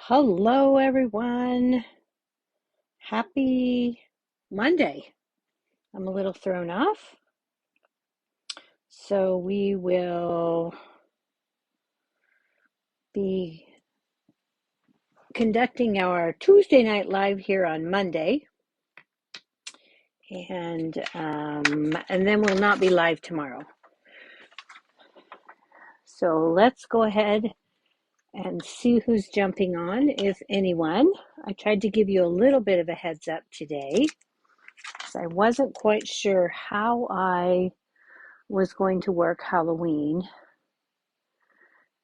Hello, everyone. Happy Monday. I'm a little thrown off. So we will be conducting our Tuesday night live here on Monday. And then we'll not be live tomorrow. So let's go ahead and see who's jumping on, if anyone. I tried to give you a little bit of a heads up today, because I wasn't quite sure how I was going to work Halloween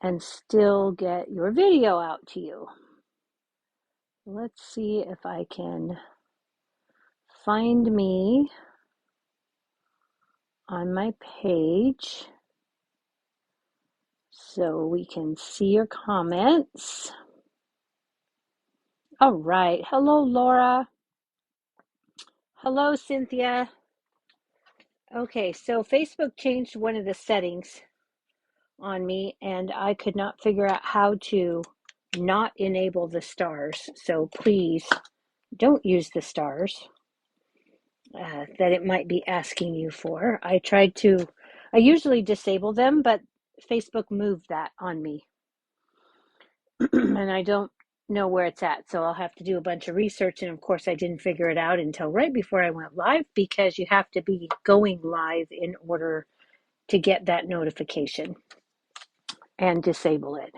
and still get your video out to you. Let's see if I can find me on my page so we can see your comments. All right. Hello, Laura. Hello, Cynthia. Okay, so Facebook changed one of the settings on me, and I could not figure out how to not enable the stars. So please don't use the stars that it might be asking you for. I usually disable them, but Facebook moved that on me. And I don't know where it's at, so I'll have to do a bunch of research. And of course, I didn't figure it out until right before I went live, because you have to be going live in order to get that notification and disable it.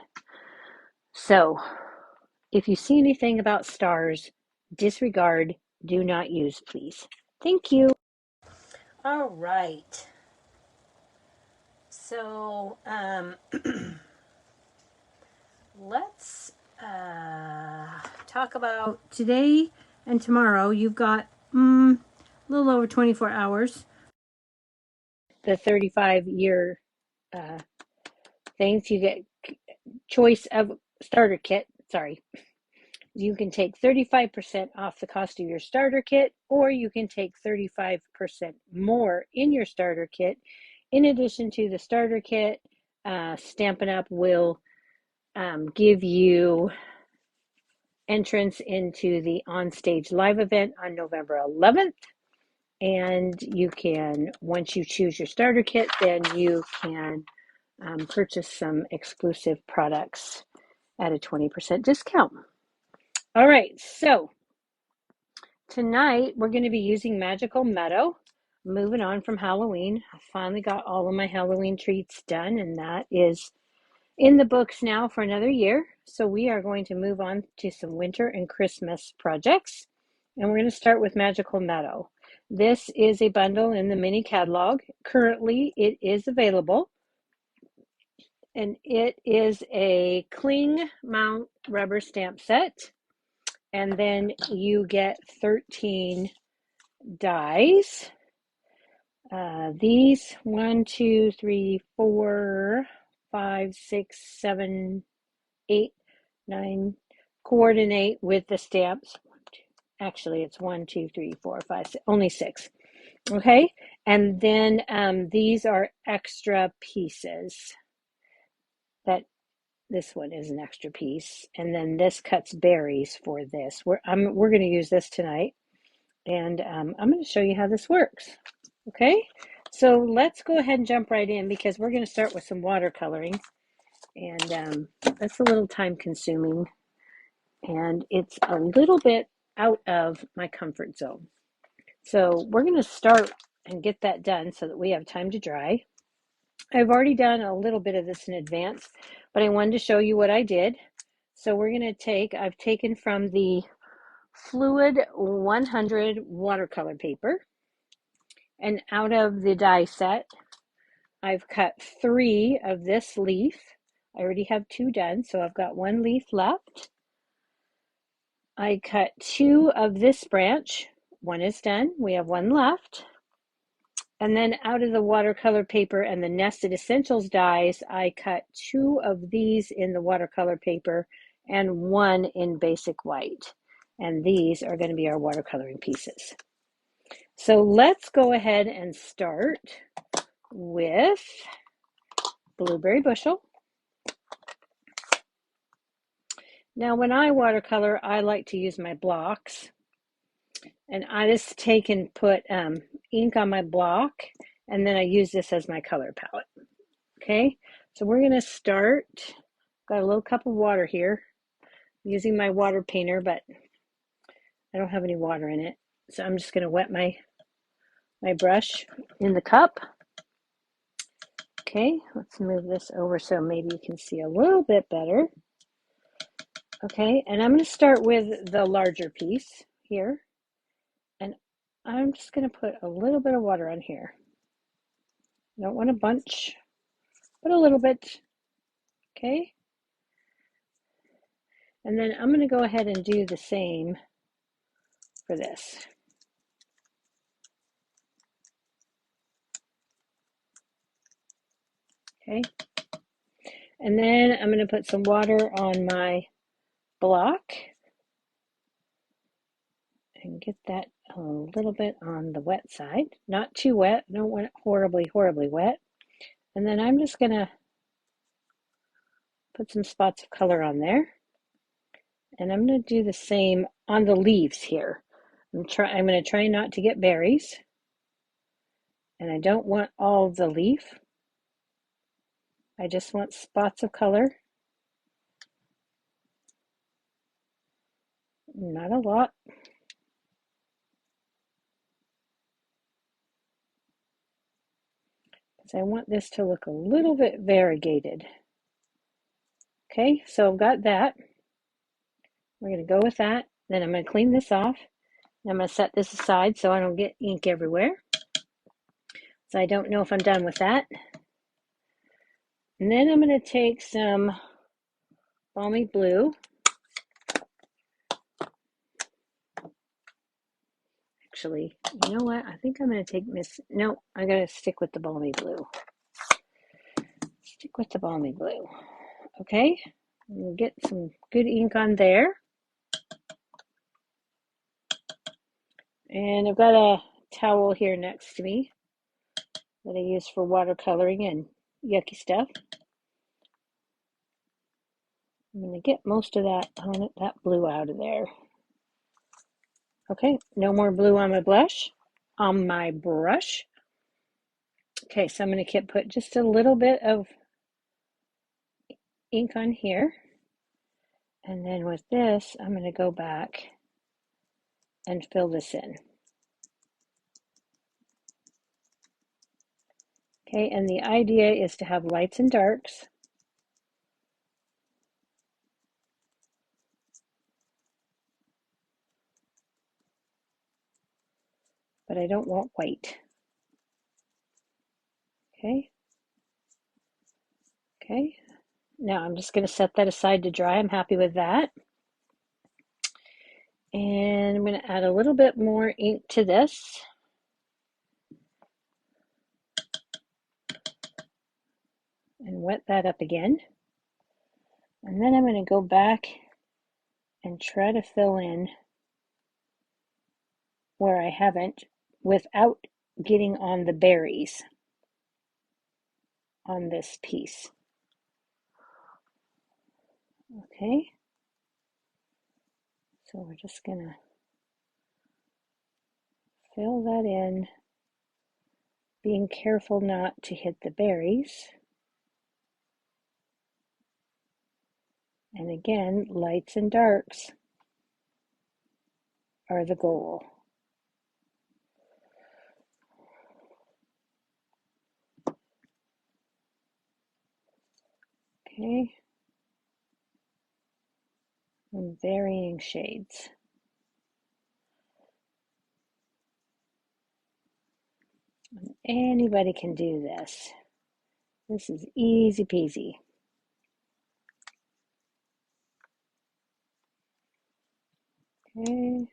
So if you see anything about stars, disregard, do not use, please. Thank you. All right. So let's talk about today and tomorrow. You've got a little over 24 hours. The 35-year things, you get choice of starter kit. Sorry. You can take 35% off the cost of your starter kit, or you can take 35% more in your starter kit. In addition to the starter kit, Stampin' Up! Will give you entrance into the On-Stage Live event on November 11th. And you can, once you choose your starter kit, then you can purchase some exclusive products at a 20% discount. All right, so tonight we're going to be using Magical Meadow. Moving on from Halloween. I finally got all of my Halloween treats done, and that is in the books now for another year. So we are going to move on to some winter and Christmas projects. And we're going to start with Magical Meadow. This is a bundle in the mini catalog. Currently, it is available. And it is a cling mount rubber stamp set. And then you get 13 dies. These 1, 2, 3, 4, 5, 6, 7, 8, 9 coordinate with the stamps. Actually, it's 1, 2, 3, 4, 5, 6, only 6. Okay, and then these are extra pieces. This one is an extra piece, and then this cuts berries for this. We're going to use this tonight, and I'm going to show you how this works. Okay, so let's go ahead and jump right in, because we're going to start with some watercoloring, and that's a little time consuming, and it's a little bit out of my comfort zone. So we're going to start and get that done so that we have time to dry. I've already done a little bit of this in advance, but I wanted to show you what I did. So we're going to I've taken from the Fluid 100 watercolor paper, and out of the die set, I've cut 3 of this leaf. I already have 2 done, so I've got 1 leaf left. I cut 2 of this branch. 1 is done. We have 1 left. And then out of the watercolor paper and the Nested Essentials dies, I cut 2 of these in the watercolor paper and 1 in basic white. And these are going to be our watercoloring pieces. So let's go ahead and start with Blueberry Bushel. Now, when I watercolor, I like to use my blocks. And I just take and put ink on my block, and then I use this as my color palette. Okay, so we're going to start. Got a little cup of water here. I'm using my water painter, but I don't have any water in it. So I'm just going to wet my brush in the cup. Okay, let's move this over so maybe you can see a little bit better. Okay, and I'm going to start with the larger piece here. And I'm just going to put a little bit of water on here. I don't want a bunch, but a little bit. Okay. And then I'm going to go ahead and do the same for this. Okay. And then I'm going to put some water on my block and get that a little bit on the wet side. Not too wet. I don't want it horribly, horribly wet. And then I'm just going to put some spots of color on there. And I'm going to do the same on the leaves here. I'm going to try not to get berries. And I don't want all the leaf. I just want spots of color. Not a lot. Because I want this to look a little bit variegated. Okay, so I've got that. We're going to go with that. Then I'm going to clean this off. I'm going to set this aside so I don't get ink everywhere. So I don't know if I'm done with that. And then I'm going to take some balmy blue. Actually, you know what? I think I'm going to take no, I'm going to stick with the balmy blue. Stick with the balmy blue. Okay, we'll get some good ink on there. And I've got a towel here next to me that I use for watercoloring and yucky stuff. I'm going to get most of that blue out of there. Okay, no more blue on my brush. Okay, so I'm going to put just a little bit of ink on here. And then with this, I'm going to go back and fill this in. Okay, and the idea is to have lights and darks. But I don't want white. Okay. Okay. Now I'm just going to set that aside to dry. I'm happy with that. And I'm going to add a little bit more ink to this. And wet that up again. And then I'm going to go back and try to fill in where I haven't without getting on the berries on this piece. Okay. So we're just going to fill that in, being careful not to hit the berries. And again, lights and darks are the goal. Okay. In varying shades. Anybody can do this. This is easy peasy. Okay.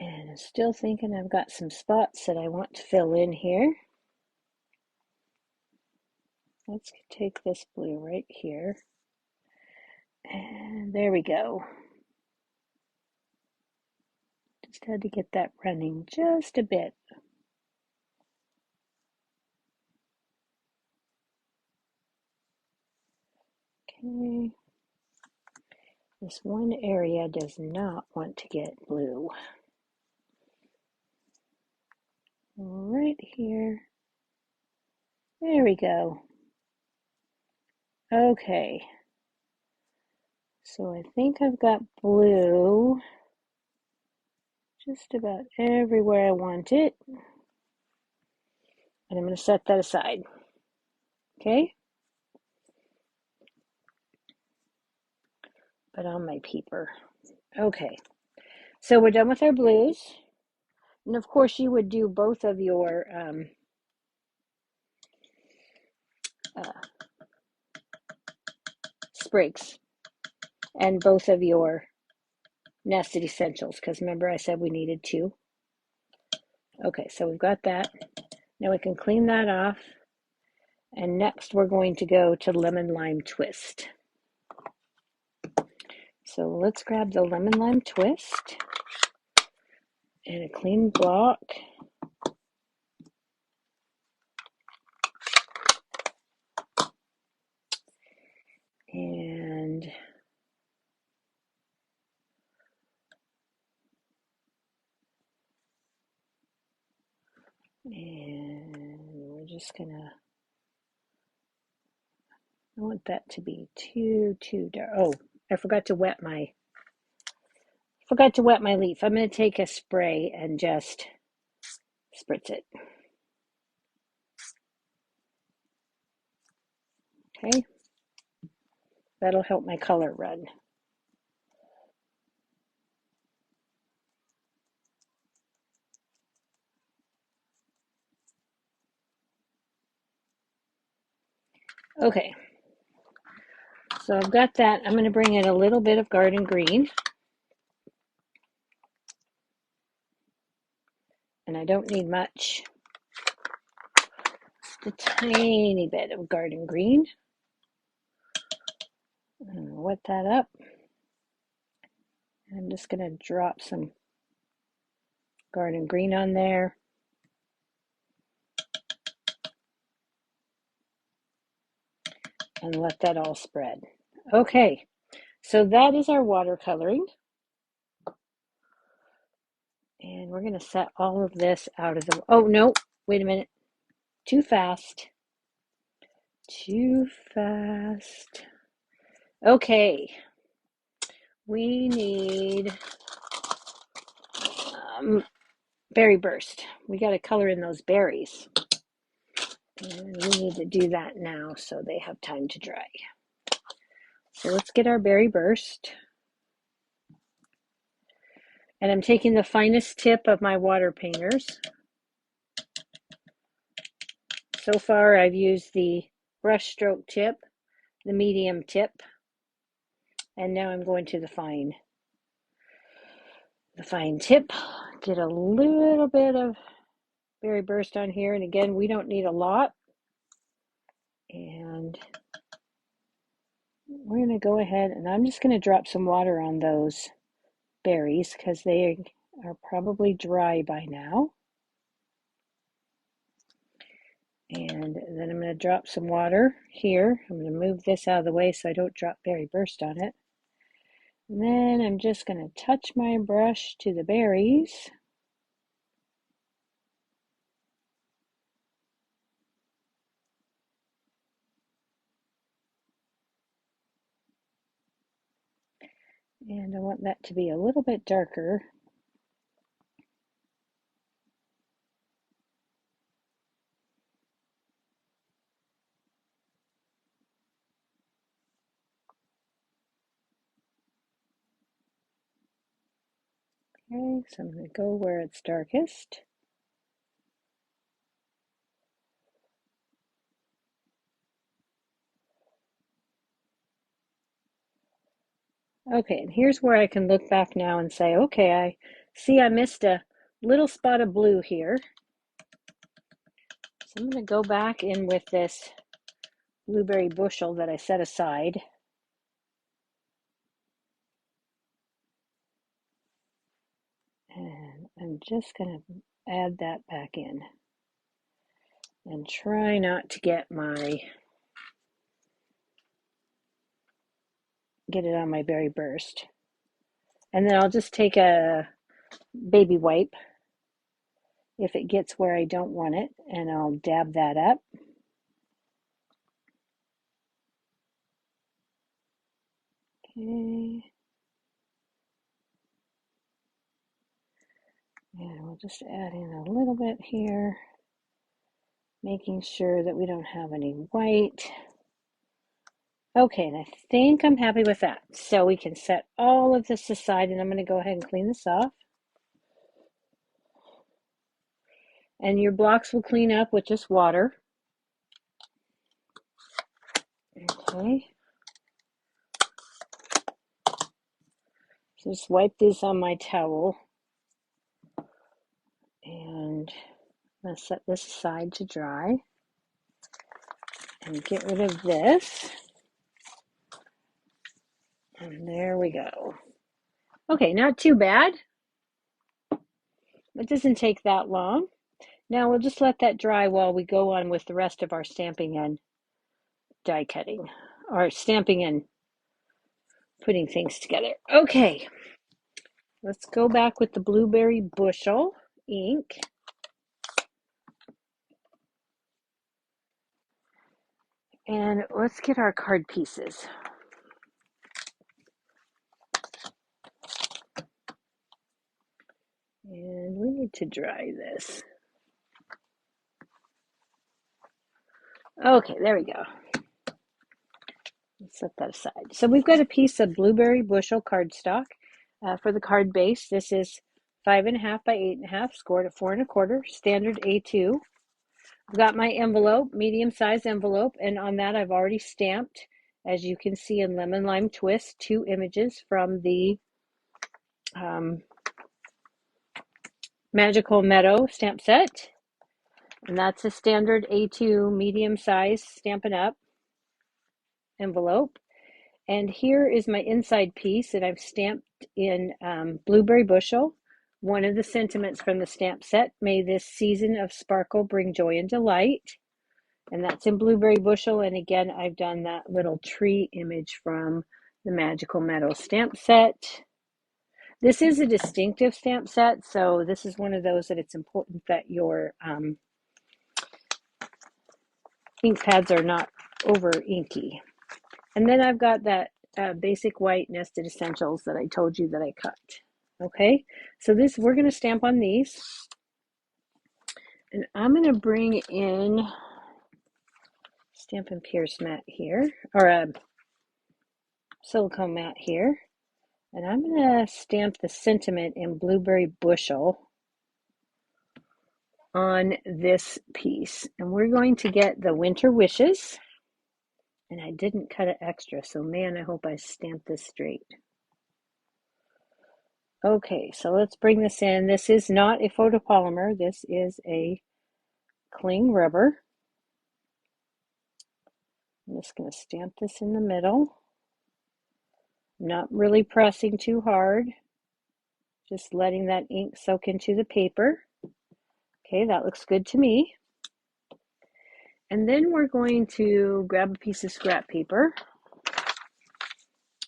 And I'm still thinking I've got some spots that I want to fill in here. Let's take this blue right here. And there we go. Just had to get that running just a bit. Okay. This one area does not want to get blue. Right here. There we go. Okay. So I think I've got blue just about everywhere I want it. And I'm going to set that aside. Okay? Put on my paper. Okay. So we're done with our blues. And of course you would do both of your uh, sprigs and both of your nested essentials, because remember I said we needed two. Okay, so we've got that. Now we can clean that off. And next we're going to go to lemon lime twist. So let's grab the lemon lime twist and a clean block. And we're just gonna, I want that to be too dark. Oh, I forgot to wet my leaf. I'm going to take a spray and just spritz it. Okay, that'll help my color run. Okay, so I've got that. I'm going to bring in a little bit of garden green. And I don't need much. Just a tiny bit of garden green. I'm going to wet that up. I'm just going to drop some garden green on there. And let that all spread. Okay, so that is our watercoloring. And we're going to set all of this out of the, oh no, wait a minute. Too fast. Too fast. Okay, we need berry burst. We got to color in those berries. And we need to do that now so they have time to dry. So let's get our berry burst. And I'm taking the finest tip of my water painters. So far I've used the brush stroke tip, the medium tip, and now I'm going to the fine tip. Get a little bit of berry burst on here, and again, we don't need a lot. And we're going to go ahead and I'm just going to drop some water on those berries because they are probably dry by now. And then I'm going to drop some water here. I'm going to move this out of the way so I don't drop berry burst on it. And then I'm just going to touch my brush to the berries. And I want that to be a little bit darker. Okay, so I'm going to go where it's darkest. Okay, and here's where I can look back now and say, okay, I see I missed a little spot of blue here. So I'm going to go back in with this blueberry bushel that I set aside. And I'm just going to add that back in. And try not to get my get it on my berry burst. And then I'll just take a baby wipe if it gets where I don't want it, and I'll dab that up. Okay. And we'll just add in a little bit here, making sure that we don't have any white. Okay, and I think I'm happy with that. So we can set all of this aside, and I'm going to go ahead and clean this off. And your blocks will clean up with just water. Okay. So just wipe these on my towel. And I'm going to set this aside to dry. And get rid of this. And there we go. Okay, not too bad. It doesn't take that long. Now we'll just let that dry while we go on with the rest of our stamping and die cutting, or stamping and putting things together. Okay, let's go back with the blueberry bushel ink. And let's get our card pieces. And we need to dry this. Okay, there we go. Let's set that aside. So we've got a piece of blueberry bushel cardstock for the card base. This is 5.5 by 8.5, scored at 4 1/4, standard A2. I've got my envelope, medium size envelope, and on that I've already stamped, as you can see in Lemon Lime Twist, 2 images from the Magical Meadow stamp set. And that's a standard A2 medium size Stampin' Up envelope. And here is my inside piece that I've stamped in Blueberry Bushel. One of the sentiments from the stamp set: may this season of sparkle bring joy and delight. And that's in Blueberry Bushel. And again, I've done that little tree image from the Magical Meadow stamp set. This is a distinctive stamp set, so this is one of those that it's important that your ink pads are not over inky. And then I've got that basic white nested essentials that I told you that I cut. Okay, so we're going to stamp on these. And I'm going to bring in Stampin' Pierce mat here, or a silicone mat here. And I'm going to stamp the sentiment in Blueberry Bushel on this piece. And we're going to get the Winter Wishes. And I didn't cut it extra, so man, I hope I stamped this straight. Okay, so let's bring this in. This is not a photopolymer. This is a cling rubber. I'm just going to stamp this in the middle. Not really pressing too hard. Just letting that ink soak into the paper. Okay, that looks good to me. And then we're going to grab a piece of scrap paper.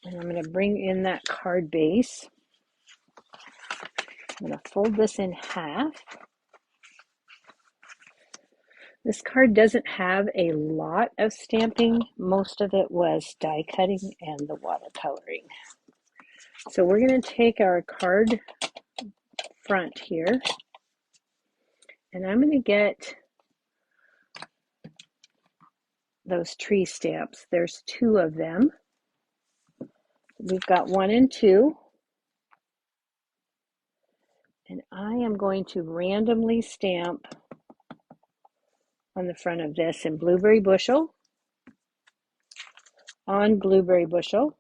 And I'm going to bring in that card base. I'm going to fold this in half. This card doesn't have a lot of stamping. Most of it was die cutting and the watercoloring. So we're going to take our card front here, and I'm going to get those tree stamps. There's 2 of them. We've got 1 and 2. And I am going to randomly stamp on the front of this in Blueberry Bushel, on Blueberry Bushel,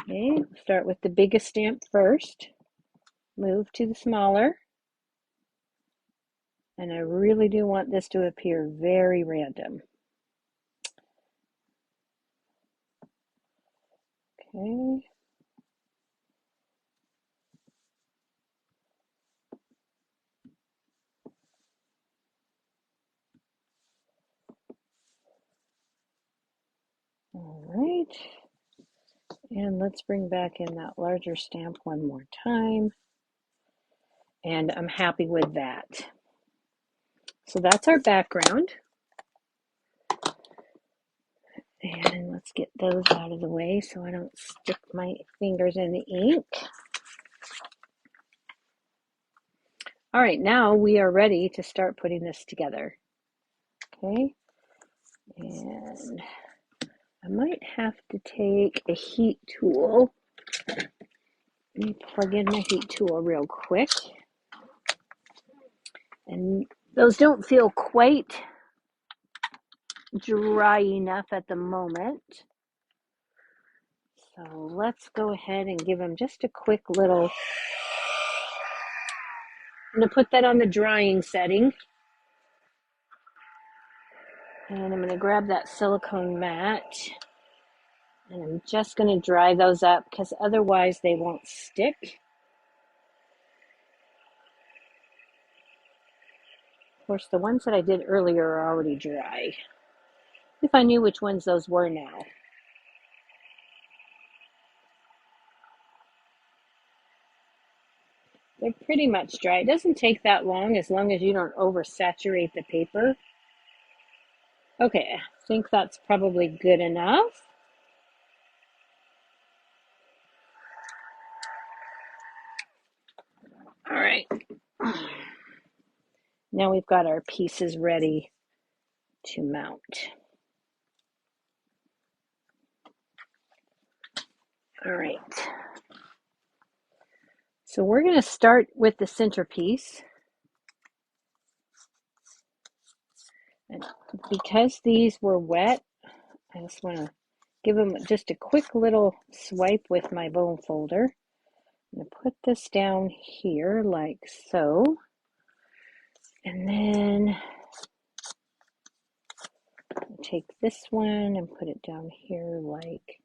okay, start with the biggest stamp first, move to the smaller, and I really do want this to appear very random. Okay. And let's bring back in that larger stamp one more time. And I'm happy with that. So that's our background. And let's get those out of the way so I don't stick my fingers in the ink. All right, now we are ready to start putting this together. Okay, and I might have to take a heat tool. Let me plug in my heat tool real quick. And those don't feel quite dry enough at the moment. So let's go ahead and give them just a quick little, I'm going to put that on the drying setting. And I'm going to grab that silicone mat. And I'm just going to dry those up because otherwise they won't stick. Of course, the ones that I did earlier are already dry. If I knew which ones those were now. They're pretty much dry. It doesn't take that long as you don't oversaturate the paper. Okay, I think that's probably good enough. All right. Now we've got our pieces ready to mount. All right. So we're going to start with the centerpiece. And because these were wet, I just want to give them just a quick little swipe with my bone folder. I'm going to put this down here like so. And then take this one and put it down here like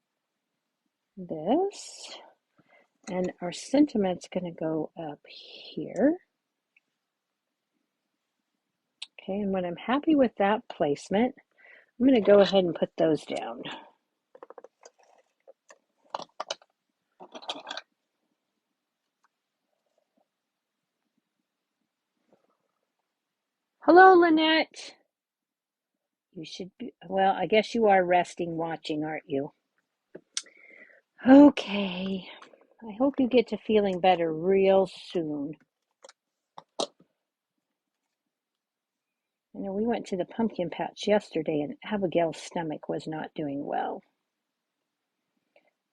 this. And our sentiment's going to go up here. Okay, and when I'm happy with that placement, I'm going to go ahead and put those down. Hello, Lynette. You should be, well, I guess you are resting watching, aren't you? Okay. I hope you get to feeling better real soon. You know, we went to the pumpkin patch yesterday and Abigail's stomach was not doing well.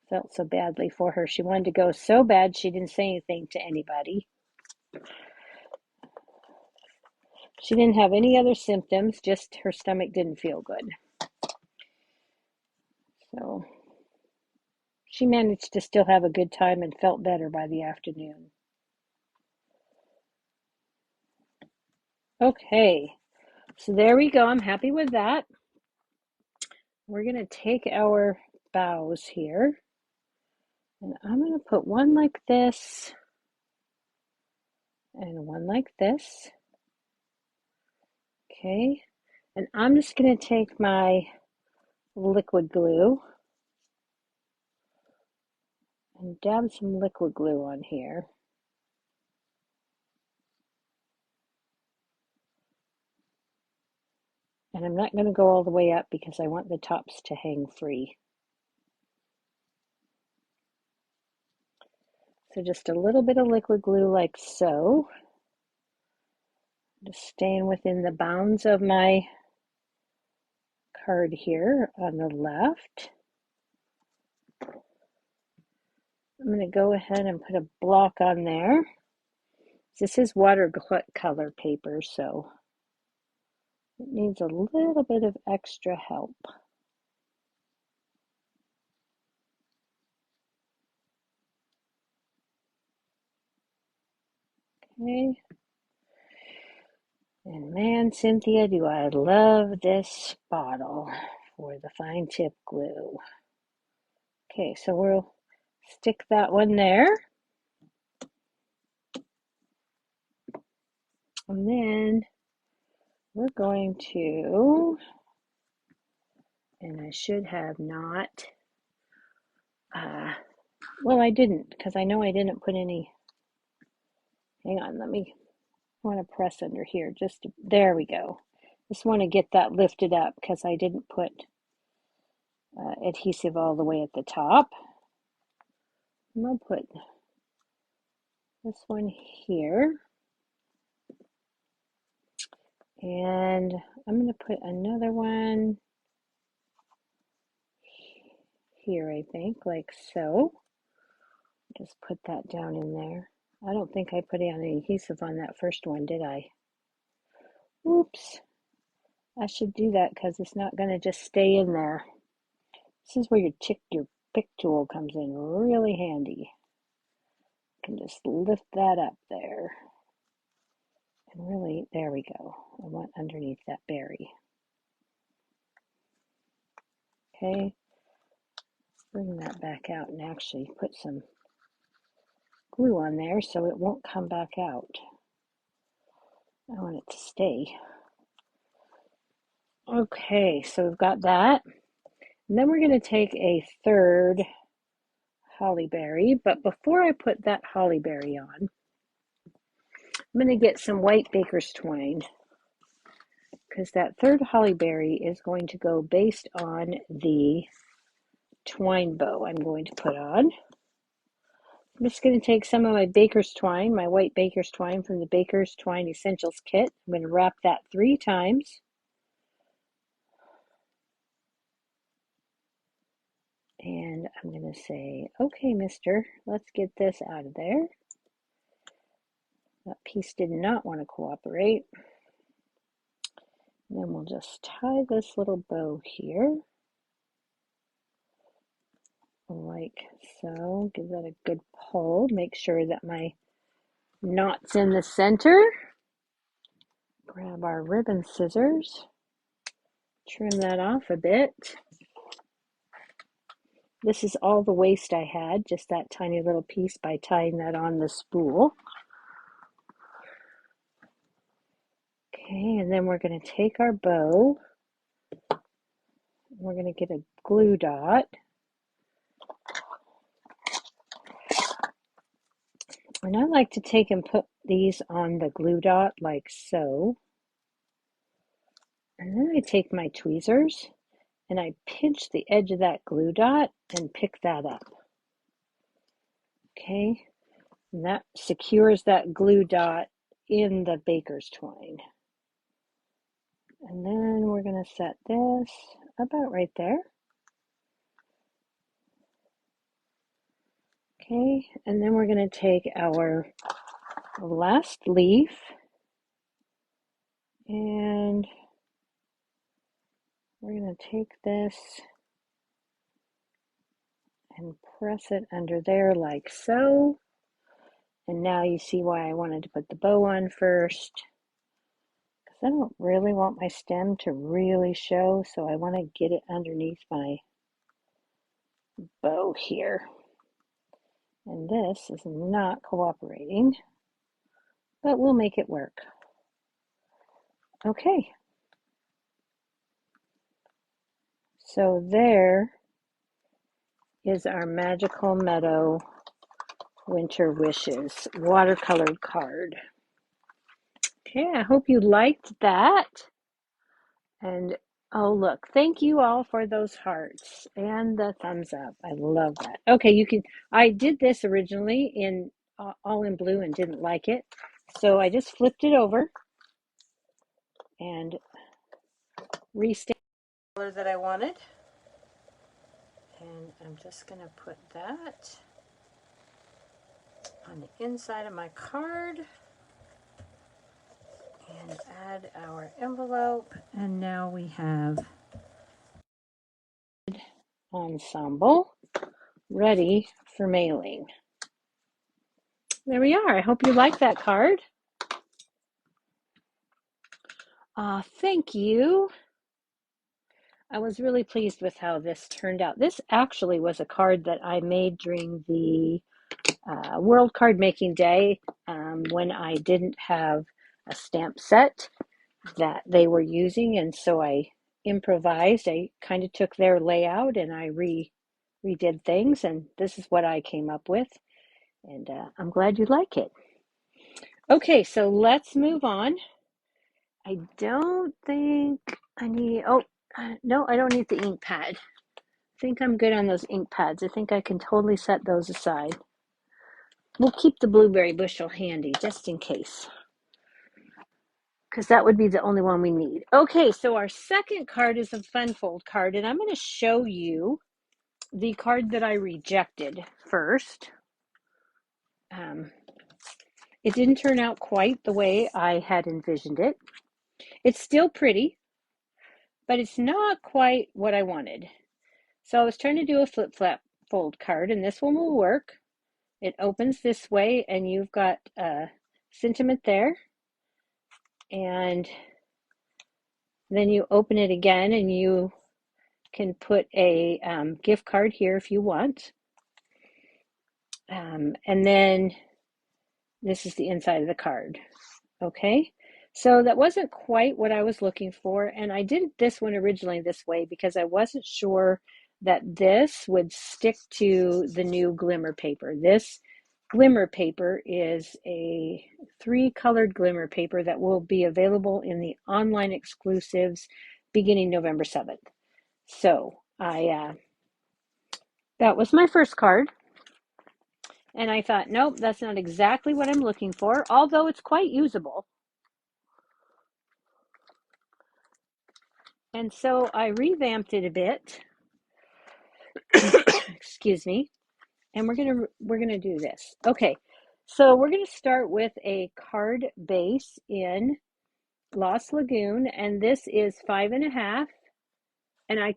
Felt so badly for her. She wanted to go so bad she didn't say anything to anybody. She didn't have any other symptoms, just her stomach didn't feel good. So she managed to still have a good time and felt better by the afternoon. Okay, so there we go. I'm happy with that. We're going to take our bows here, and I'm going to put one like this and one like this. Okay, and I'm just going to take my liquid glue and dab some liquid glue on here. And I'm not going to go all the way up because I want the tops to hang free. So just a little bit of liquid glue like so. Just staying within the bounds of my card here on the left. I'm going to go ahead and put a block on there. This is watercolor paper, so it needs a little bit of extra help. Okay. And man, Cynthia, do I love this bottle for the fine tip glue. Okay, so we'll stick that one there. And then we're going to, and I should have not well, I didn't, because I know I didn't put any. Hang on, I want to press under here. There we go. Just want to get that lifted up because I didn't put adhesive all the way at the top. And I'll put this one here. And I'm going to put another one here, I think, like so. Just put that down in there. I don't think I put any adhesive on that first one, did I? Oops. I should do that because it's not going to just stay in there. This is where your pick tool comes in really handy. You can just lift that up there. And really, there we go. I want underneath that berry. Okay. Bring that back out and actually put some glue on there so it won't come back out. I want it to stay. Okay, so we've got that. And then we're going to take a third holly berry, but before I put that holly berry on, I'm going to get some white baker's twine because that third holly berry is going to go based on the twine bow I'm going to put on. I'm just going to take some of my baker's twine, my white baker's twine from the Baker's Twine Essentials kit. I'm going to wrap that 3 times. And I'm going to say, okay, mister, let's get this out of there. That piece did not want to cooperate. And then we'll just tie this little bow here, like so. Give that a good pull. Make sure that my knot's in the center. Grab our ribbon scissors. Trim that off a bit. This is all the waste I had, just that tiny little piece by tying that on the spool. Okay, and then we're going to take our bow. We're going to get a glue dot. And I like to take and put these on the glue dot like so. And then I take my tweezers and I pinch the edge of that glue dot and pick that up. Okay, and that secures that glue dot in the baker's twine. And then we're going to set this about right there. Okay, and then we're going to take our last leaf and we're going to take this and press it under there like so. And now you see why I wanted to put the bow on first, because I don't really want my stem to really show, so I want to get it underneath my bow here. And this is not cooperating, but we'll make it work. Okay. So there is our Magical Meadow Winter Wishes watercolored card. Okay, I hope you liked that. And oh, look, thank you all for those hearts and the thumbs up. I love that. Okay, I did this originally in all in blue and didn't like it. So I just flipped it over and restamped the color that I wanted. And I'm just going to put that on the inside of my card and add our envelope. And now we have ensemble ready for mailing. There we are. I hope you like that card. Thank you. I was really pleased with how this turned out. This actually was a card that I made during the World Card Making Day when I didn't have a stamp set that they were using, and so I improvised. I kind of took their layout and I redid things, and this is what I came up with, and I'm glad you like it. Okay, so let's move on. I don't think I need, oh, no, I don't need the ink pad. I think I'm good on those ink pads. I think I can totally set those aside. We'll keep the blueberry bushel handy just in case, because that would be the only one we need. Okay, so our second card is a fun fold card, and I'm going to show you the card that I rejected first. It didn't turn out quite the way I had envisioned it. It's still pretty, but it's not quite what I wanted. So I was trying to do a flip-flap fold card, and this one will work. It opens this way, and you've got a sentiment there, and then you open it again, and you can put a gift card here if you want. And then this is the inside of the card. Okay, so that wasn't quite what I was looking for, and I did this one originally this way because I wasn't sure that this would stick to the new glimmer paper. This glimmer paper is a 3-colored glimmer paper that will be available in the online exclusives beginning November 7th. So that was my first card. And I thought, nope, that's not exactly what I'm looking for, although it's quite usable. And so I revamped it a bit. Excuse me. And we're gonna do this. Okay, so we're gonna start with a card base in Lost Lagoon, and this is 5.5. And I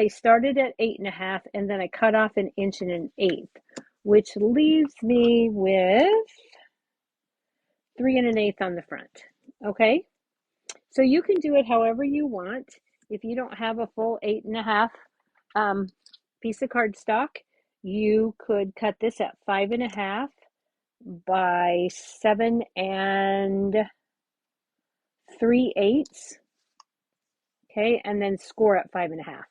started at 8.5, and then I cut off 1 inch and 1/8, which leaves me with 3 1/8 on the front. Okay, so you can do it however you want. If you don't have a full 8.5 piece of cardstock, you could cut this at 5.5 by 7 3/8. Okay, and then score at 5.5.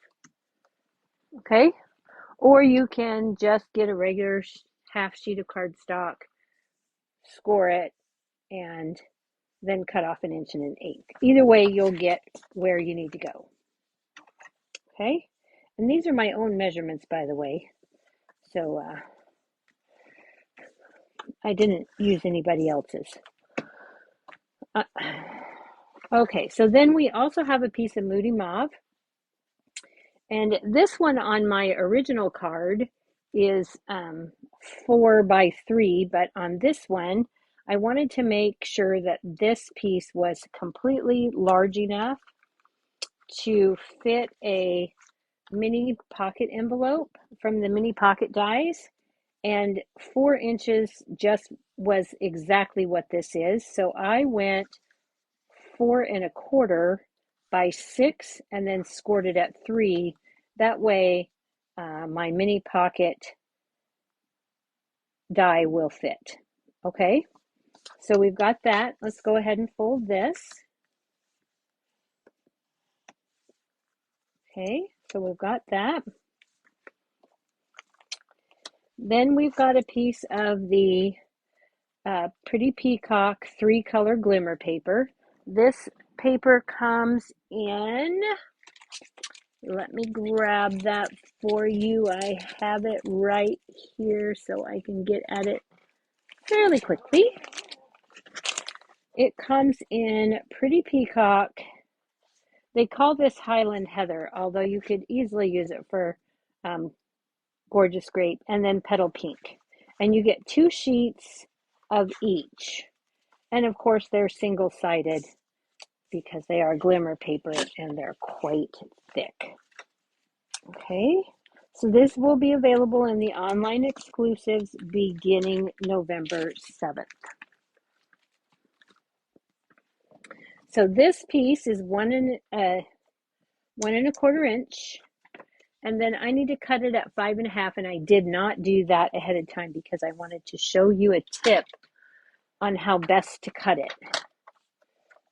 Okay, or you can just get a regular half sheet of cardstock, score it, and then cut off 1 inch and 1/8. Either way, you'll get where you need to go. Okay, and these are my own measurements, by the way, so I didn't use anybody else's. Okay, so then we also have a piece of Moody Mauve, and this one on my original card is 4 by 3, but on this one I wanted to make sure that this piece was completely large enough to fit a mini pocket envelope from the mini pocket dies, and 4 inches just was exactly what this is. So I went 4 1/4 by 6 and then scored it at 3. That way my mini pocket die will fit. Okay, so we've got that. Let's go ahead and fold this. Okay, so we've got that. Then we've got a piece of the Pretty Peacock 3-color glimmer paper. This paper comes in, let me grab that for you. I have it right here so I can get at it fairly quickly. It comes in Pretty Peacock. They call this Highland Heather, although you could easily use it for Gorgeous Grape, and then Petal Pink. And you get 2 sheets of each. And of course, they're single-sided because they are glimmer paper and they're quite thick. Okay, so this will be available in the online exclusives beginning November 7th. So this piece is 1 1/4 inch, and then I need to cut it at 5.5, and I did not do that ahead of time because I wanted to show you a tip on how best to cut it.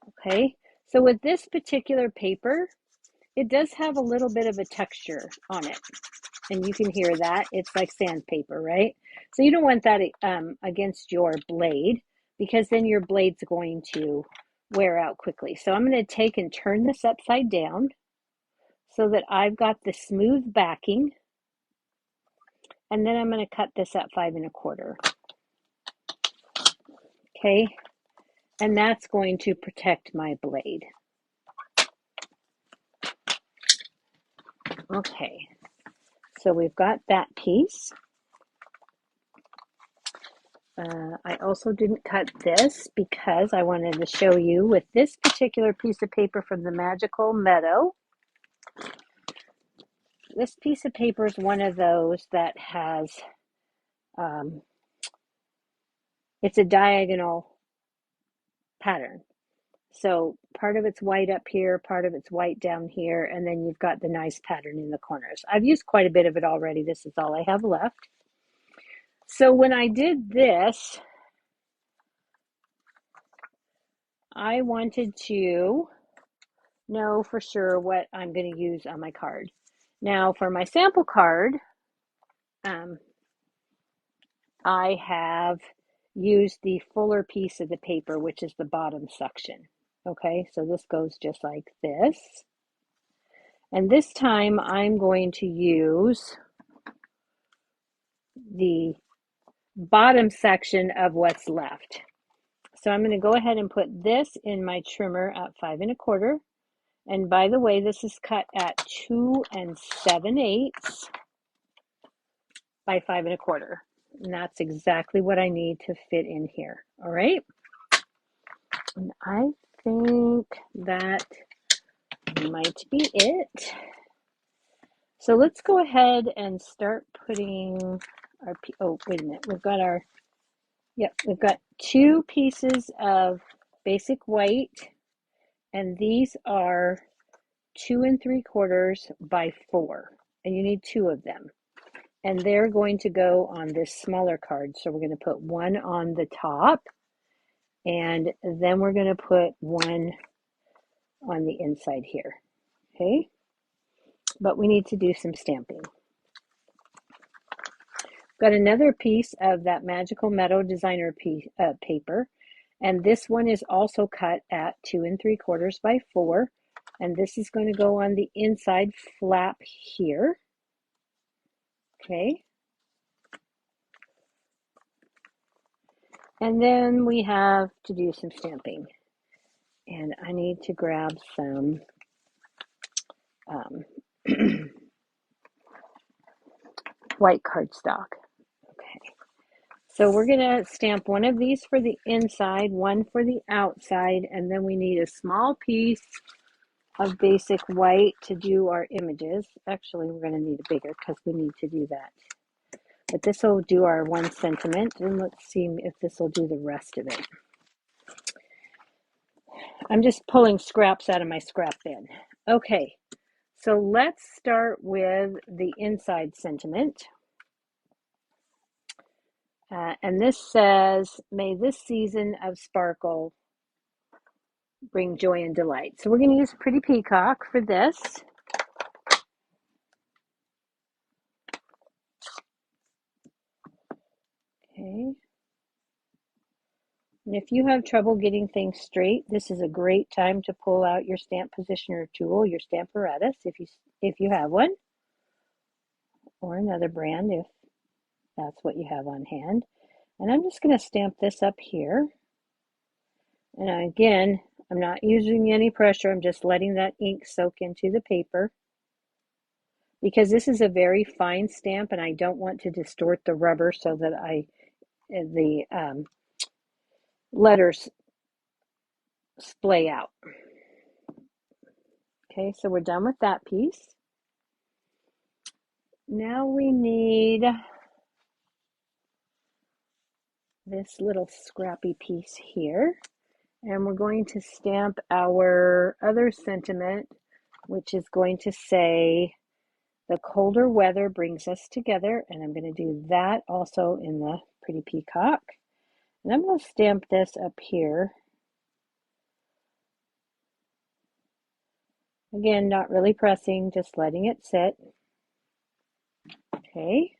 Okay, so with this particular paper, it does have a little bit of a texture on it. and you can hear that. It's like sandpaper, right? So you don't want that against your blade because then your blade's going to wear out quickly. So I'm going to take and turn this upside down so that I've got the smooth backing, and then I'm going to cut this at 5 1/4. Okay, and that's going to protect my blade. Okay, so we've got that piece. I also didn't cut this because I wanted to show you with this particular piece of paper from the Magical Meadow. This piece of paper is one of those that has, it's a diagonal pattern. So part of it's white up here, part of it's white down here, and then you've got the nice pattern in the corners. I've used quite a bit of it already. This is all I have left. So when I did this, I wanted to know for sure what I'm going to use on my card. Now for my sample card, I have used the fuller piece of the paper, which is the bottom section. Okay, so this goes just like this. And this time I'm going to use the bottom section of what's left. So I'm going to go ahead and put this in my trimmer at 5 1/4. And by the way, this is cut at 2 7/8 by 5 1/4. And that's exactly what I need to fit in here. All right. And I think that might be it. So let's go ahead and start putting our, oh, wait a minute. We've got 2 pieces of basic white, and these are 2 3/4 by 4, and you need 2 of them. And they're going to go on this smaller card. So we're going to put one on the top, and then we're going to put one on the inside here. Okay, but we need to do some stamping. Got another piece of that Magical Meadow designer paper, and this one is also cut at 2 3/4 by 4, and this is going to go on the inside flap here. Okay, and then we have to do some stamping, and I need to grab some white cardstock. Okay, so we're going to stamp one of these for the inside, one for the outside, and then we need a small piece of basic white to do our images. Actually, we're going to need a bigger because we need to do that. But this will do our 1 sentiment, and let's see if this will do the rest of it. I'm just pulling scraps out of my scrap bin. Okay, so let's start with the inside sentiment. And this says, may this season of sparkle bring joy and delight. So we're going to use Pretty Peacock for this. Okay. And if you have trouble getting things straight, this is a great time to pull out your stamp positioner tool, your Stamparatus, if you have one, or another brand if that's what you have on hand. And I'm just going to stamp this up here. And again, I'm not using any pressure. I'm just letting that ink soak into the paper because this is a very fine stamp and I don't want to distort the rubber so that the letters splay out. Okay, so we're done with that piece. Now we need this little scrappy piece here, and we're going to stamp our other sentiment, which is going to say, the colder weather brings us together, and I'm going to do that also in the Pretty Peacock. And I'm going to stamp this up here. Again, not really pressing, just letting it sit. Okay,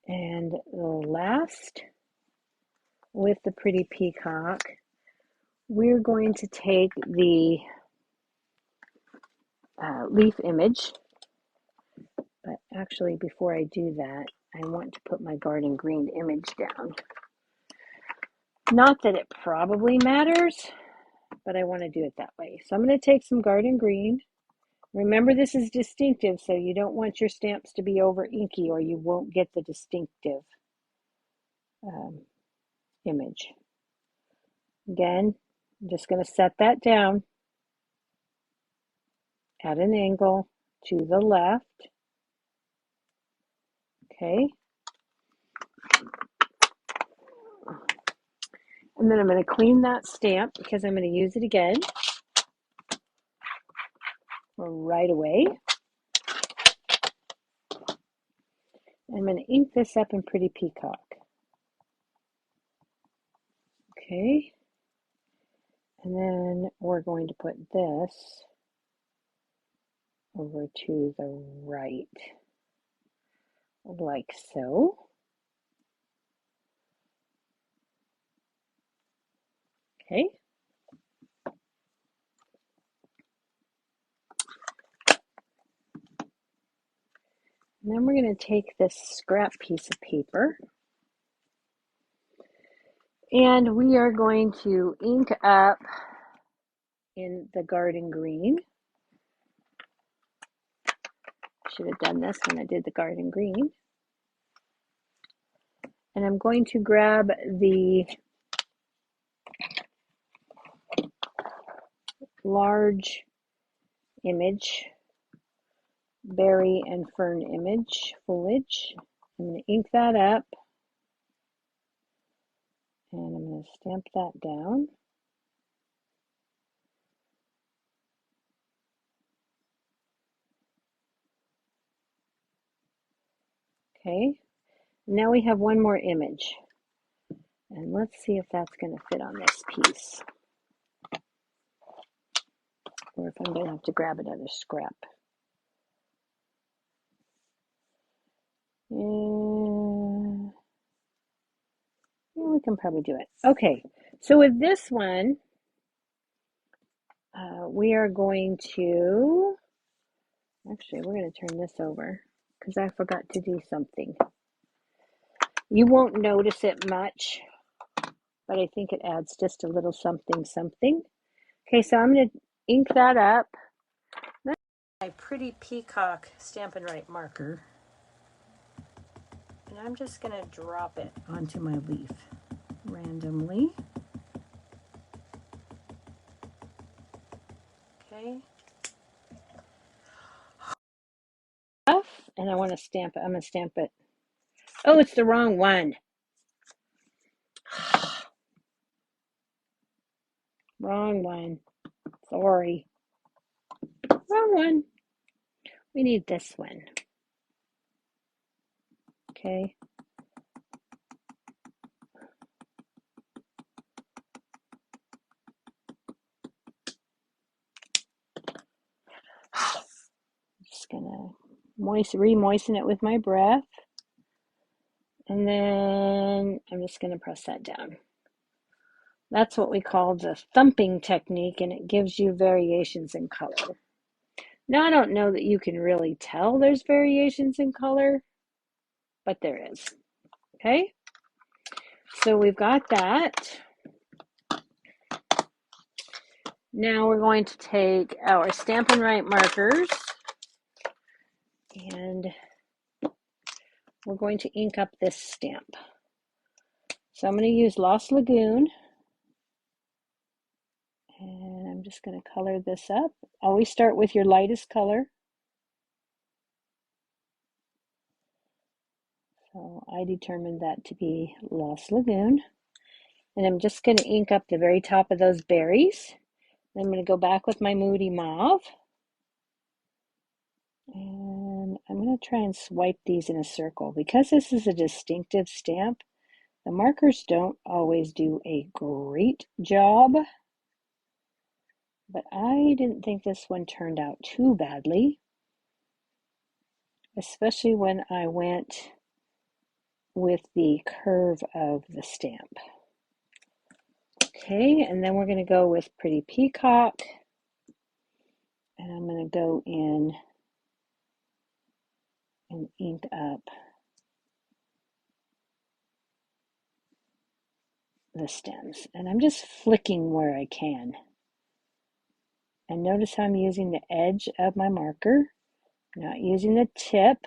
and the last with the pretty peacock, we're going to take the leaf image, but actually before I do that, I want to put my garden green image down. Not that it probably matters, but I want to do it that way. So I'm going to take some garden green. Remember, this is distinctive, so you don't want your stamps to be over inky or you won't get the distinctive image. Again, I'm just going to set that down at an angle to the left. Okay. And then I'm going to clean that stamp because I'm going to use it again right away. I'm going to ink this up in Pretty Peacock. Okay. And then we're going to put this over to the right, like so. Okay. And then we're going to take this scrap piece of paper and we are going to ink up in the garden green. Should have done this when I did the garden green. And I'm going to grab the large image, berry and fern image, foliage. I'm going to ink that up and I'm going to stamp that down. Okay, now we have one more image. And let's see if that's going to fit on this piece. Or if I'm going to have to grab another scrap. And yeah, we can probably do it. Okay, so with this one, we are going to, actually, we're going to turn this over because I forgot to do something. You won't notice it much, but I think it adds just a little something, something. Okay, so I'm going to ink that up. Then my Pretty Peacock Stampin' Right marker. And I'm just going to drop it onto my leaf randomly. Okay. And I want to stamp it. I'm going to stamp it. Oh, it's the wrong one. Wrong one. Sorry. Wrong one. We need this one. Okay. Just gonna re-moisten it with my breath. And then I'm just gonna press that down. That's what we call the thumping technique, and it gives you variations in color. Now, I don't know that you can really tell there's variations in color, but there is. Okay, so we've got that. Now we're going to take our Stampin' Right markers and we're going to ink up this stamp. So I'm going to use Lost Lagoon and I'm just going to color this up. Always start with your lightest color. So I determined that to be Lost Lagoon. And I'm just going to ink up the very top of those berries. Then I'm going to go back with my Moody Mauve. And I'm going to try and swipe these in a circle. Because this is a distinctive stamp, the markers don't always do a great job. But I didn't think this one turned out too badly. especially when I went with the curve of the stamp. Okay, and then we're going to go with Pretty Peacock, and I'm going to go in and ink up the stems, and I'm just flicking where I can. And notice how I'm using the edge of my marker, not using the tip.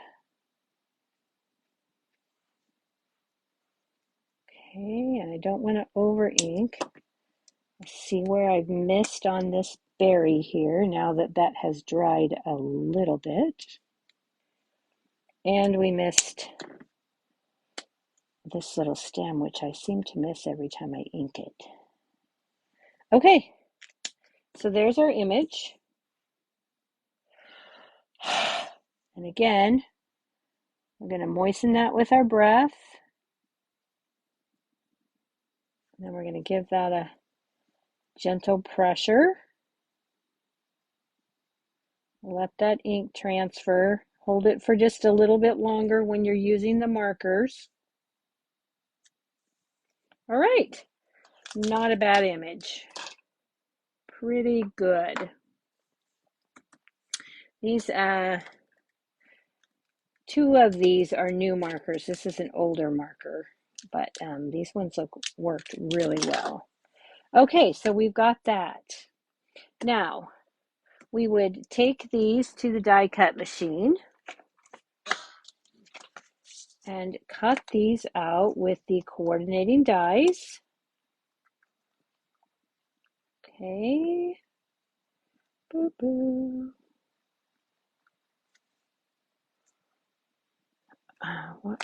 Okay, and I don't want to over ink. See where I've missed on this berry here now that that has dried a little bit. And we missed this little stem, which I seem to miss every time I ink it. Okay, so there's our image. And again, we're going to moisten that with our breath. And then we're going to give that a gentle pressure. Let that ink transfer. Hold it for just a little bit longer when you're using the markers. All right, not a bad image. Pretty good. These two of these are new markers. This is an older marker, but these ones worked really well. Okay, so we've got that. Now, we would take these to the die cut machine and cut these out with the coordinating dies. Okay. Boo boo.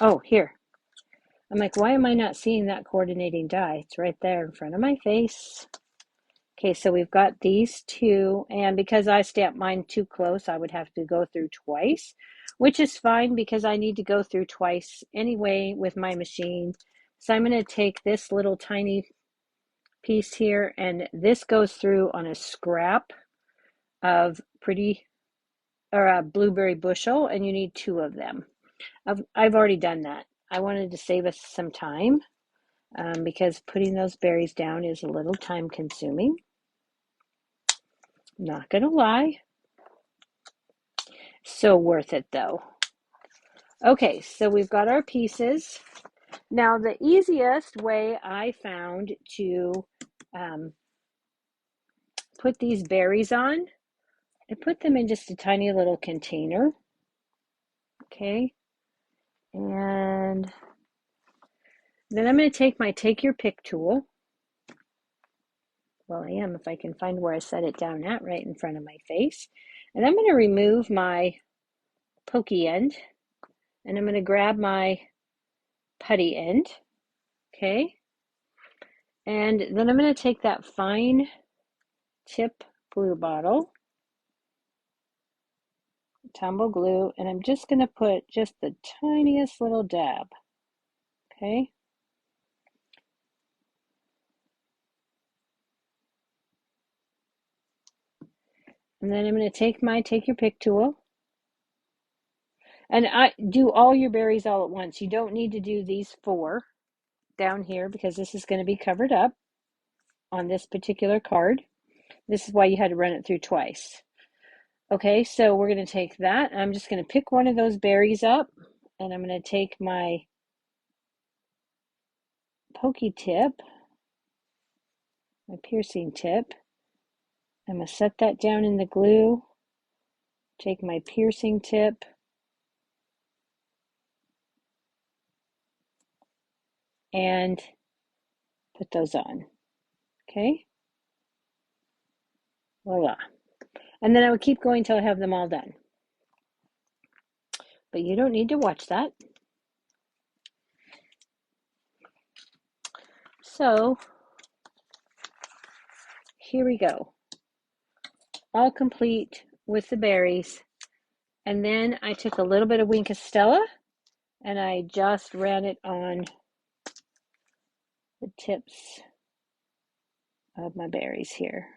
Oh, here. I'm like, why am I not seeing that coordinating die? It's right there in front of my face. Okay, so we've got these two, and because I stamped mine too close, I would have to go through twice, which is fine because I need to go through twice anyway with my machine. So I'm going to take this little tiny piece here, and this goes through on a scrap of a blueberry bushel, and you need two of them. I've already done that. I wanted to save us some time because putting those berries down is a little time consuming. Not gonna lie. So worth it though. Okay, so we've got our pieces. Now the easiest way I found to put these berries on, I put them in just a tiny little container. Okay, and then I'm going to take my Take Your Pick tool. Well, I am if I can find where I set it down at, right in front of my face. And I'm going to remove my pokey end, and I'm going to grab my putty end. Okay, and then I'm going to take that fine tip glue bottle, tumble glue, and I'm just going to put just the tiniest little dab. Okay. And then I'm going to take my Take Your Pick tool, and I do all your berries all at once. You don't need to do these 4 down here because this is going to be covered up on this particular card. This is why you had to run it through twice. Okay, so we're going to take that. I'm just going to pick one of those berries up, and I'm going to take my pokey tip, my piercing tip. I'm going to set that down in the glue, take my piercing tip, and put those on. Okay, voila. And then I would keep going till I have them all done. But you don't need to watch that. So here we go. All complete with the berries. And then I took a little bit of Wink of Stella and I just ran it on the tips of my berries here.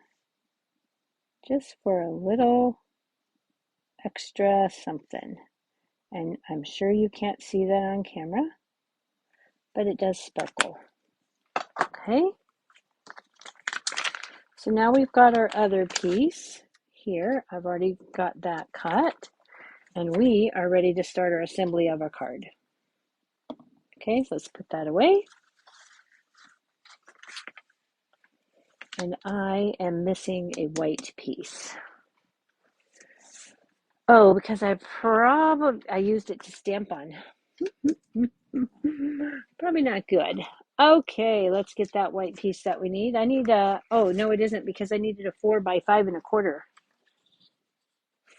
Just for a little extra something. And I'm sure you can't see that on camera, but it does sparkle. Okay. So now we've got our other piece here. I've already got that cut, and we are ready to start our assembly of our card. Okay, so let's put that away. And I am missing a white piece. Oh, because I used it to stamp on. Probably not good. Okay, let's get that white piece that we need. I need oh no, it isn't, because I needed a 4 by 5 1/4.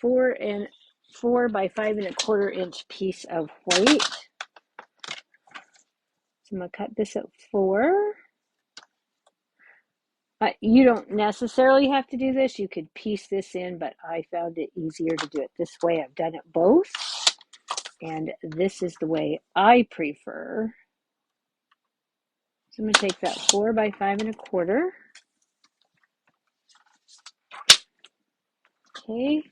4 by 5 1/4 inch piece of white. So I'm gonna cut this at 4. You don't necessarily have to do this. You could piece this in, but I found it easier to do it this way. I've done it both, and this is the way I prefer. So I'm going to take that 4 by 5 1/4. Okay.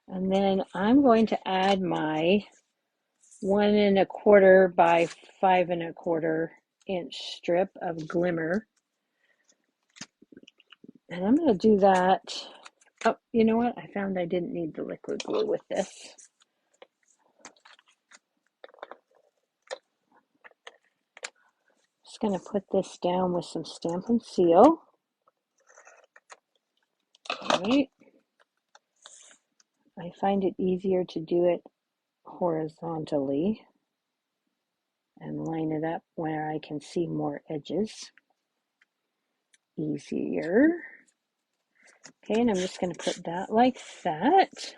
And then I'm going to add my 1 1/4 by 5 1/4 inch strip of glimmer. And I'm going to do that. Oh, you know what? I found I didn't need the liquid glue with this. Just going to put this down with some Stampin' Seal. All right. I find it easier to do it horizontally and line it up where I can see more edges. Easier. Okay, and I'm just going to put that like that.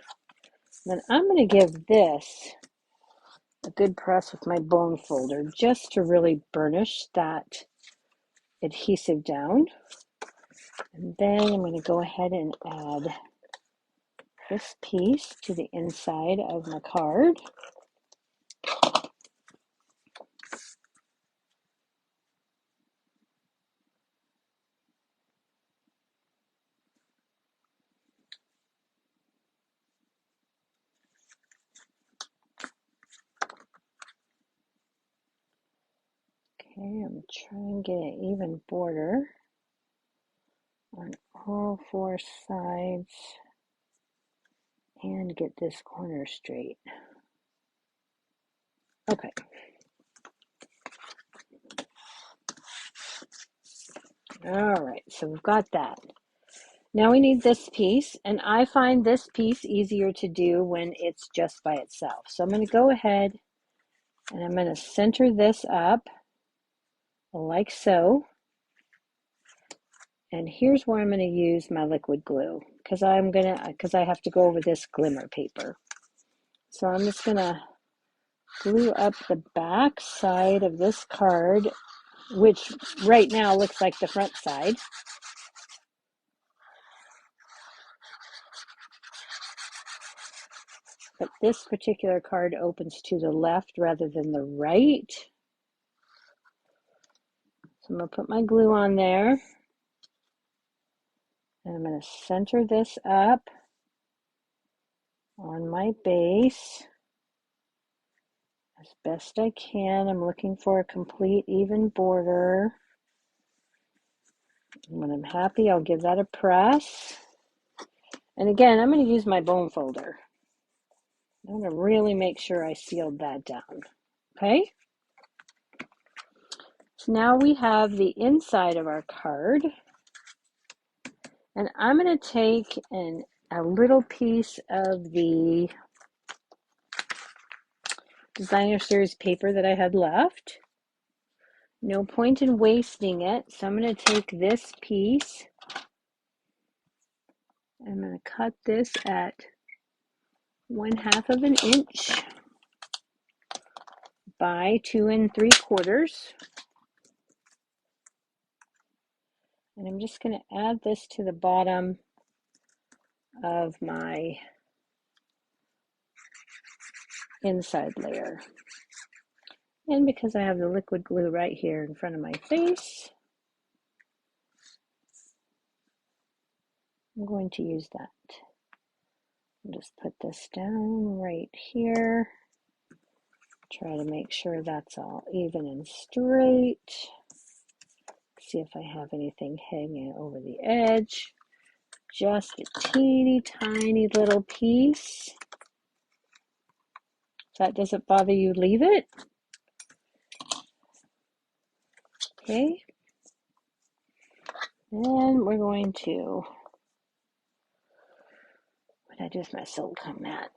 Then I'm going to give this a good press with my bone folder just to really burnish that adhesive down. And then I'm going to go ahead and add this piece to the inside of my card. Okay, I'm going to try and get an even border on all 4 sides and get this corner straight. Okay. All right, so we've got that. Now we need this piece, and I find this piece easier to do when it's just by itself. So I'm going to go ahead and I'm going to center this up like so. And here's where I'm going to use my liquid glue because I have to go over this glimmer paper. So I'm just going to glue up the back side of this card, which right now looks like the front side. But this particular card opens to the left rather than the right. So I'm going to put my glue on there. And I'm going to center this up on my base as best I can. I'm looking for a complete even border. And when I'm happy, I'll give that a press. And again, I'm going to use my bone folder. I'm going to really make sure I sealed that down. Okay? So now we have the inside of our card. And I'm going to take a little piece of the designer series paper that I had left. No point in wasting it. So I'm going to take this piece. I'm going to cut this at 1/2 of an inch by 2 3/4. And I'm just going to add this to the bottom of my inside layer. And because I have the liquid glue right here in front of my face, I'm going to use that Just put this down right here. Try to make sure that's all even and straight. See if I have anything hanging over the edge. Just a teeny tiny little piece. If that doesn't bother you, leave it. Okay. Then we're going to, what I do with my silicone mat?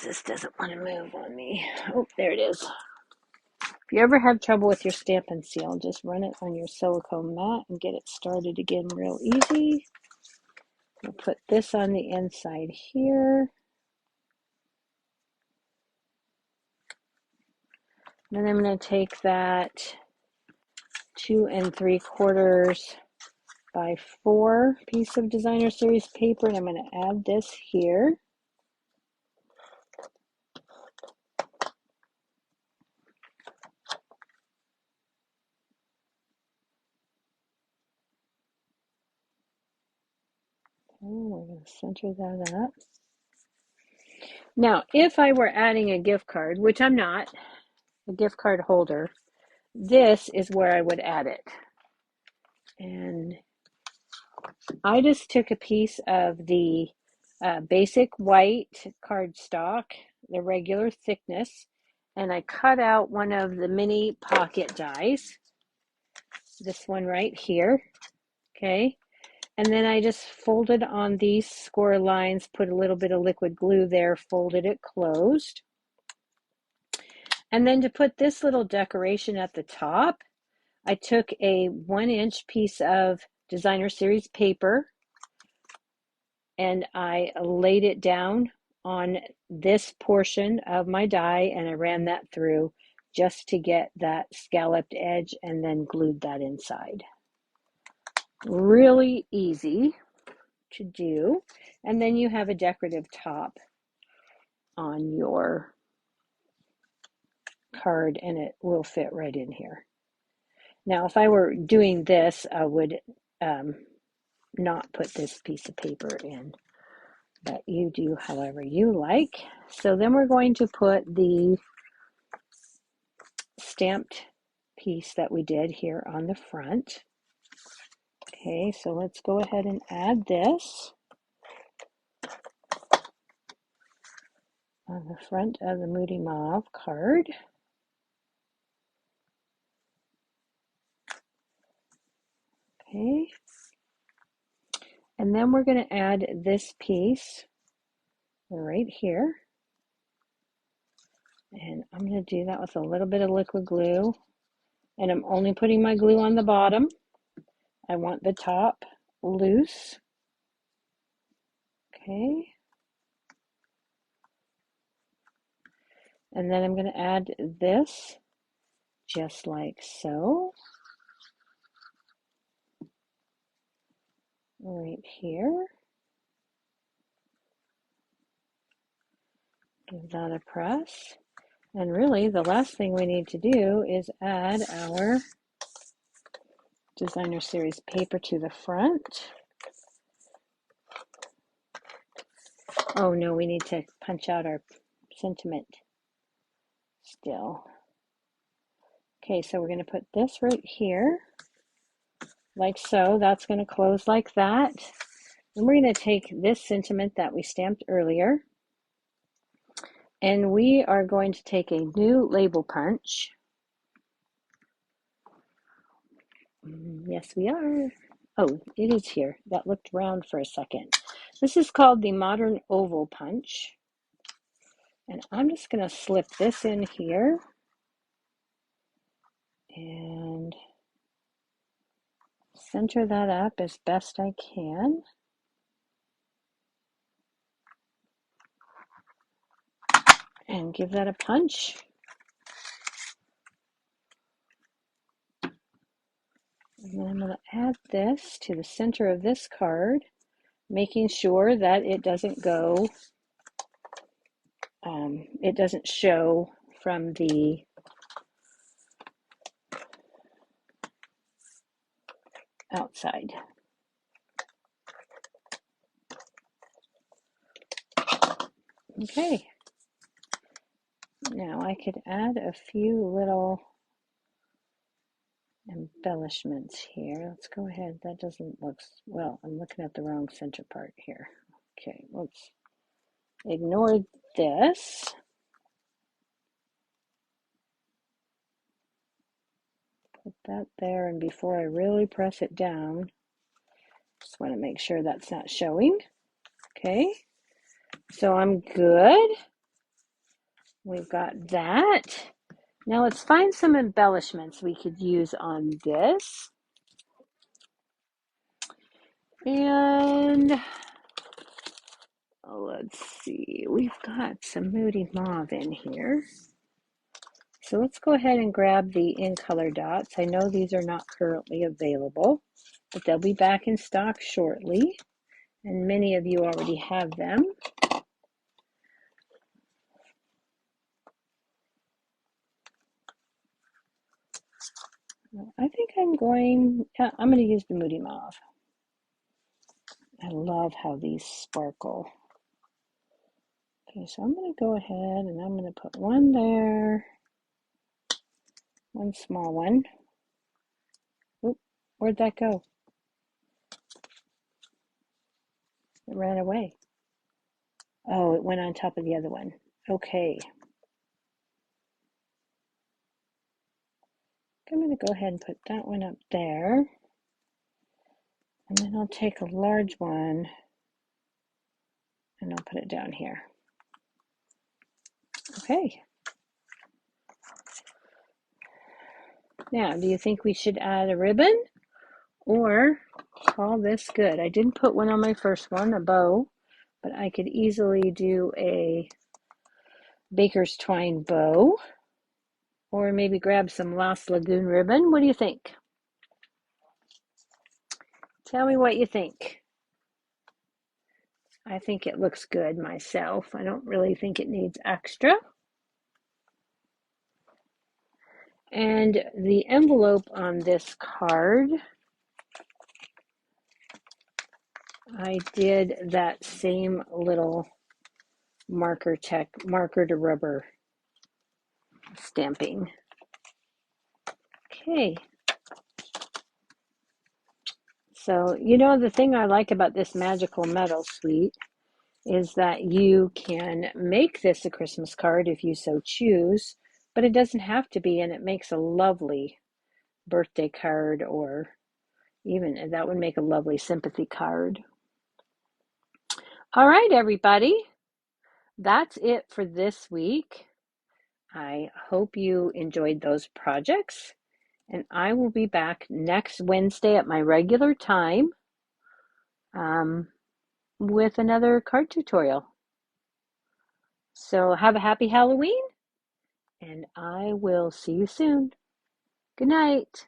This doesn't want to move on me. Oh, there it is. If you ever have trouble with your Stampin' Seal, just run it on your silicone mat and get it started again real easy. We'll put this on the inside here. Then I'm going to take that 2 3/4 by 4 piece of Designer Series paper, and I'm going to add this here. Okay, we're going to center that up. Now, if I were adding a gift card, which I'm not, a gift card holder, this is where I would add it. And I just took a piece of the basic white cardstock, the regular thickness, and I cut out one of the mini pocket dies, this one right here, okay? And then I just folded on these score lines, put a little bit of liquid glue there, folded it closed. And then to put this little decoration at the top, I took a 1-inch piece of Designer Series paper and I laid it down on this portion of my die, and I ran that through just to get that scalloped edge and then glued that inside. Really easy to do. And then you have a decorative top on your card and it will fit right in here. Now, if I were doing this, I would not put this piece of paper in, but you do however you like. So then we're going to put the stamped piece that we did here on the front. Okay, so let's go ahead and add this on the front of the Moody Mauve card. Okay, and then we're going to add this piece right here. And I'm going to do that with a little bit of liquid glue. And I'm only putting my glue on the bottom. I want the top loose. Okay. And then I'm going to add this just like so. Right here. Give that a press. And really, the last thing we need to do is add our Designer Series paper to the front. Oh no, we need to punch out our sentiment still. Okay, so we're going to put this right here, like so. That's going to close like that. And we're going to take this sentiment that we stamped earlier, and we are going to take a new label punch. Yes, we are. Oh, it is here. That looked round for a second. This is called the Modern Oval Punch. And I'm just going to slip this in here and center that up as best I can. And give that a punch. And then I'm going to add this to the center of this card, making sure that it doesn't go, it doesn't show from the outside. Okay, now I could add a few little embellishments here. Let's go ahead. That doesn't look, well, I'm looking at the wrong center part here. Okay, let's ignore this. Put that there, and before I really press it down, just want to make sure that's not showing. Okay, so I'm good. We've got that. Now let's find some embellishments we could use on this. And let's see, we've got some Moody Mauve in here. So let's go ahead and grab the in color dots. I know these are not currently available, but they'll be back in stock shortly. And many of you already have them. I think I'm going to use the Moody Mauve. I love how these sparkle. Okay, so I'm going to go ahead and I'm going to put one there, one small one. Oop, where'd that go? It ran away. Oh, it went on top of the other one. Okay. I'm going to go ahead and put that one up there. And then I'll take a large one and I'll put it down here. Okay. Now, do you think we should add a ribbon or call this good? I didn't put one on my first one, a bow, but I could easily do a baker's twine bow or maybe grab some Lost Lagoon ribbon. What do you think? Tell me what you think. I think it looks good myself. I don't really think it needs extra. And the envelope on this card, I did that same little marker to rubber stamping. Okay. So, the thing I like about this Magical Metal Suite is that you can make this a Christmas card if you so choose, but it doesn't have to be, and it makes a lovely birthday card, or even that would make a lovely sympathy card. All right, everybody. That's it for this week. I hope you enjoyed those projects, and I will be back next Wednesday at my regular time with another card tutorial. So have a happy Halloween, and I will see you soon. Good night.